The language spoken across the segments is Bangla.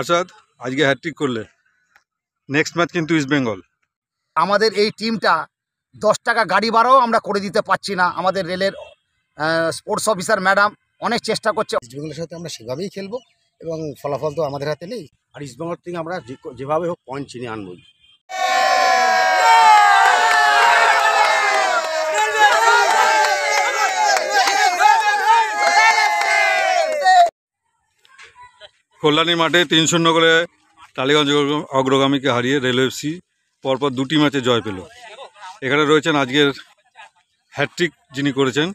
আসাদ আজকে হ্যাট্রিক করলে, নেক্সট ম্যাচ কিন্তু ইস্ট বেঙ্গল। আমাদের এই টিমটা 10 টাকা গাড়ি ভাড়াও আমরা করে দিতে পারছি না। আমাদের রেলের স্পোর্টস অফিসার ম্যাডাম অনেক চেষ্টা করছে। ইস্ট বেঙ্গলের সাথে আমরা সেভাবেই খেলবো এবং ফলাফল তো আমাদের হাতে নেই। আর ইস্ট বেঙ্গল থেকে আমরা যেভাবে হোক পয়েন্ট চিনে আনবই। কল্যাণী মাঠে 3-0 করে টালিগঞ্জ অগ্রগামীকে হারিয়ে রেলওয়ে এফসি পরপর 2টি ম্যাচে জয় পেল। এখানে রয়েছেন আজকের হ্যাট্রিক যিনি করেছেন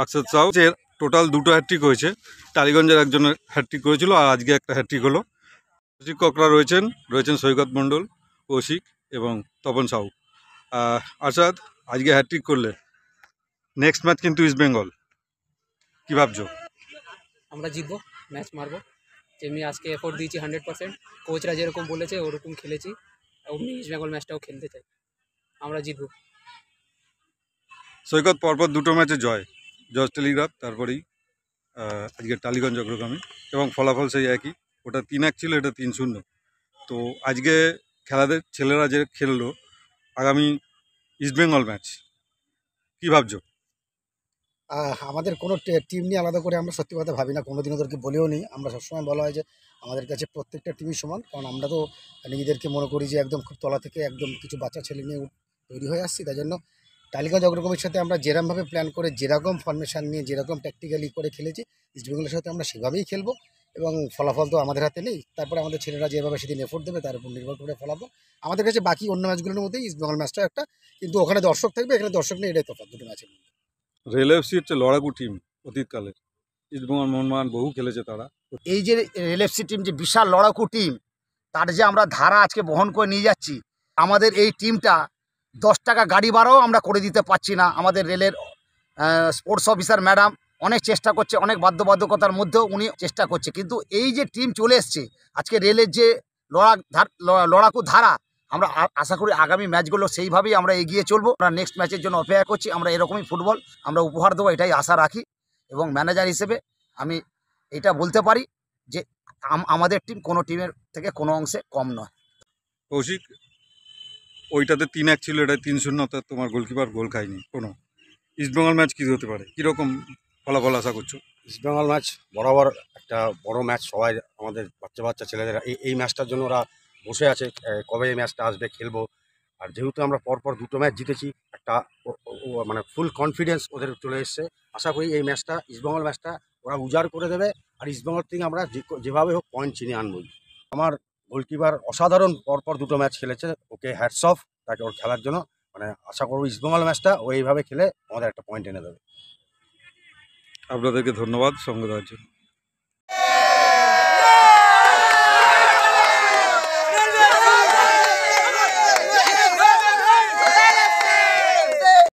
আকসাদ সাউ। টোটাল 2টো হ্যাট্রিক হয়েছে। টালিগঞ্জের একজনের হ্যাট্রিক করেছিল আর আজকে একটা হ্যাট্রিক হলো। প্রশিক্ষকরা রয়েছেন সৈকত মণ্ডল, কৌশিক এবং তপন সাউ। আসাদ আজকে হ্যাট্রিক করলে, নেক্সট ম্যাচ কিন্তু ইস্ট বেঙ্গল, কী ভাবছো? আমরা জিতবো, ম্যাচ মারবো। যেমনি আজকে এফোর্ট দিয়েছি 100%, কোচরা যেরকম বলেছে ওরকম খেলেছি, অমনি ইস্ট বেঙ্গল ম্যাচটাও খেলতে চাই, আমরা জিতবো। সৈকত পরপর 2টো ম্যাচে জয়, জজ টেলিগ্রাফ, তারপরেই আজকে টালিগঞ্জ অগ্রগামী, এবং ফলাফল সেই একই। ওটা 3-1 ছিল, এটা 3-0। তো আজকে খেলাদের ছেলেরা যে খেললো, আগামী ইস্টবেঙ্গল ম্যাচ কী ভাবছো? আমাদের কোনো টিম নিয়ে আলাদা করে আমরা সত্যি কথা ভাবি না, কোনোদিন ওদেরকে বলেও নিই। আমরা সবসময় বলা হয় যে আমাদের কাছে প্রত্যেকটা টিমই সমান, কারণ আমরা তো নিজেদেরকে মনে করি যে একদম খুব তলা থেকে একদম কিছু বাচ্চা ছেলে নিয়ে তৈরি হয়ে আসছি। তাই জন্য টালিগঞ্জ অগ্রগামীর সাথে আমরা যেরকমভাবে প্ল্যান করে, যেরকম ফরমেশান নিয়ে, যেরকম ট্যাকটিক্যালি করে খেলেছি, ইস্ট বেঙ্গলের সাথে আমরা সেভাবেই খেলবো এবং ফলাফল তো আমাদের হাতে নেই। তারপরে আমাদের ছেলেরা যেভাবে সেদিন এফোর্ট দেবে তার উপর নির্ভর করে ফলাফল। আমাদের কাছে বাকি অন্য ম্যাচগুলোর মধ্যেই ইস্ট বেঙ্গল ম্যাচটা একটা, কিন্তু ওখানে দর্শক থাকবে, এখানে দর্শক নেই, এটাই তফাৎ দুটো ম্যাচের। রেল এফসি হচ্ছে লড়াকু টিম অতীতকালের। ইস্টবেঙ্গল, মোহনবাগান বহু খেলেছে তারা। এই যে রেলএফসি টিম যে বিশাল লড়াকু টিম, তার যে আমরা ধারা আজকে বহন করে নিয়ে যাচ্ছি, আমাদের এই টিমটা 10 টাকা গাড়ি ভাড়াও আমরা করে দিতে পারছি না। আমাদের রেলের স্পোর্টস অফিসার ম্যাডাম অনেক চেষ্টা করছে, অনেক বাধ্যবাধকতার মধ্যেও উনি চেষ্টা করছে, কিন্তু এই যে টিম চলে এসছে আজকে রেলের যে লড়াকু ধারা, আমরা আশা করি আগামী ম্যাচগুলো সেইভাবেই আমরা এগিয়ে চলবো। আমরা নেক্সট ম্যাচের জন্য অপেক্ষা করছি। আমরা এরকমই ফুটবল আমরা উপহার দেবো, এটাই আশা রাখি। এবং ম্যানেজার হিসেবে আমি এটা বলতে পারি যে আমাদের টিম কোনো টিমের থেকে কোনো অংশে কম নয়। কৌশিক, ওইটাতে 3-1 ছিল, এটা 3-0, অর্থাৎ তোমার গোলকিপার গোল খায়নি কোনো। ইস্টবেঙ্গল ম্যাচ কী হতে পারে, কীরকম ফলাফল আশা করছো? ইস্ট বেঙ্গল ম্যাচ বরাবর একটা বড় ম্যাচ। সবাই আমাদের বাচ্চা বাচ্চা ছেলেদের এই ম্যাচটার জন্য ওরা বসে আছে, কবে এই ম্যাচটা আসবে, খেলবো। আর যেহেতু আমরা পরপর 2টো ম্যাচ জিতেছি, একটা মানে ফুল কনফিডেন্স ওদের চলে এসছে। আশা করি এই ম্যাচটা, ইস্টবেঙ্গল ম্যাচটা ওরা উজাড় করে দেবে, আর ইস্টবেঙ্গল থেকে আমরা যেভাবে হোক পয়েন্ট চিনে আনবই। আমার গোলকিপার অসাধারণ পরপর 2টো ম্যাচ খেলেছে, ওকে হ্যাটস অফ তাকে ওর খেলার জন্য। মানে আশা করবো ইস্টবেঙ্গল ম্যাচটা ও এইভাবে খেলে আমাদের একটা পয়েন্ট এনে দেবে। আপনাদেরকে ধন্যবাদ সঙ্গে দেওয়ার জন্য।